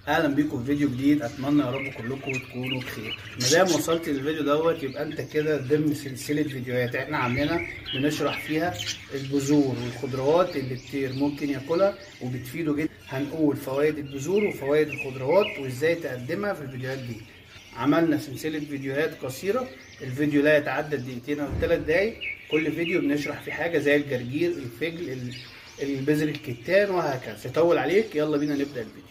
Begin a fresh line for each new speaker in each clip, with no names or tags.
اهلا بيكم في فيديو جديد. اتمنى يا رب كلكم تكونوا بخير. ما دام وصلت للفيديو دوت يبقى انت كده ضمن سلسله فيديوهات احنا عاملينها بنشرح فيها البذور والخضروات اللي الطير ممكن ياكلها وبتفيده جدا. هنقول فوائد البذور وفوائد الخضروات وازاي تقدمها في الفيديوهات دي. عملنا سلسله فيديوهات قصيره، الفيديو لا يتعدى دقيقتين او 3 دقايق. كل فيديو بنشرح فيه حاجه زي الجرجير، الفجل، البذر، الكتان وهكذا. مش هطول عليك، يلا بينا نبدا الفيديو.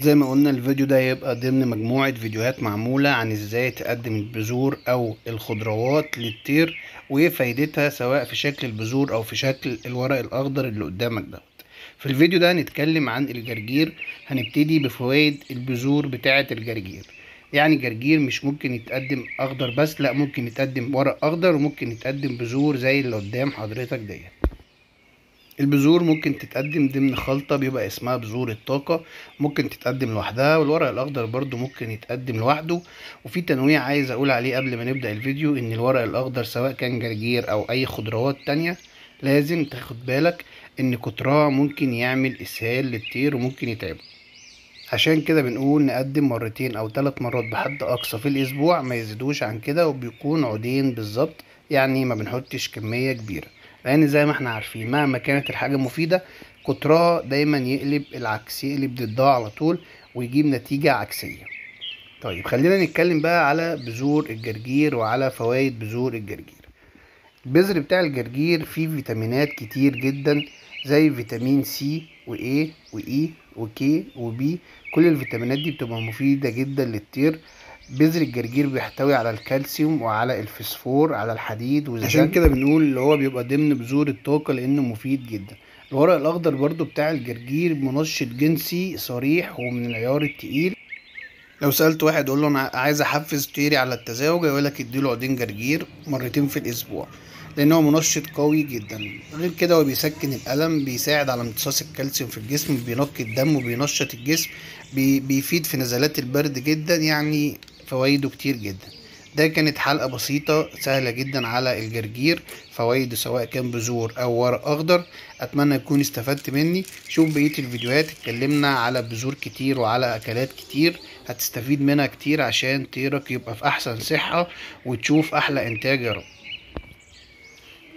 زي ما قلنا الفيديو ده هيبقى ضمن مجموعة فيديوهات معمولة عن ازاي تقدم البذور او الخضروات للطير وايه فايدتها، سواء في شكل البذور او في شكل الورق الاخضر اللي قدامك ده. في الفيديو ده هنتكلم عن الجرجير. هنبتدي بفوائد البذور بتاعة الجرجير. يعني الجرجير مش ممكن يتقدم اخضر بس، لا، ممكن يتقدم ورق اخضر وممكن يتقدم بذور زي اللي قدام حضرتك ديت. البذور ممكن تتقدم ضمن خلطة بيبقى اسمها بذور الطاقة، ممكن تتقدم لوحدها، والورق الأخضر برضو ممكن يتقدم لوحده. وفي تنويع عايز أقول عليه قبل ما نبدأ الفيديو، إن الورق الأخضر سواء كان جرجير أو أي خضروات تانية لازم تاخد بالك إن كترها ممكن يعمل إسهال للطير وممكن يتعبه. عشان كده بنقول نقدم 2 أو 3 مرات بحد أقصى في الأسبوع، ما يزيدوش عن كده، وبيكون عودين بالظبط. يعني ما بنحطش كمية كبيرة، لان زي ما احنا عارفين مهما كانت الحاجة مفيدة كترها دايما يقلب العكس، يقلب ضدها على طول ويجيب نتيجة عكسية. طيب خلينا نتكلم بقى على بذور الجرجير وعلى فوائد بذور الجرجير. البذر بتاع الجرجير فيه فيتامينات كتير جدا، زي فيتامين سي واي واي وكي وبي. كل الفيتامينات دي بتبقى مفيدة جدا للطير. بذر الجرجير بيحتوي على الكالسيوم وعلى الفسفور، على الحديد والزنك. عشان كده بنقول اللي هو بيبقى ضمن بذور الطاقة لانه مفيد جدا. الورق الاخضر برضو بتاع الجرجير منشط جنسي صريح ومن العيار التقيل. لو سألت واحد قول له انا عايز احفز طيري على التزاوج، يقول لك اديله عودين جرجير 2 في الاسبوع، لان هو منشط قوي جدا. غير كده هو بيسكن الالم، بيساعد على امتصاص الكالسيوم في الجسم، بينقي الدم وبينشط الجسم، بيفيد في نزلات البرد جدا. يعني فوائده كتير جدا. ده كانت حلقة بسيطة سهلة جدا على الجرجير، فوائده سواء كان بذور او ورق اخضر. اتمنى يكون استفدت مني. شوف بقية الفيديوهات، اتكلمنا على بذور كتير وعلى اكلات كتير هتستفيد منها كتير عشان طيرك يبقى في احسن صحة وتشوف احلى انتاج يا رب.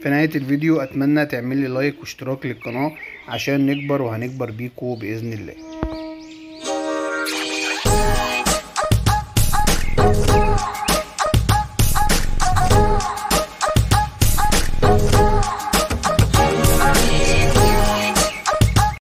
في نهاية الفيديو اتمنى تعمل لي لايك واشتراك للقناة عشان نكبر، وهنكبر بيكو باذن الله.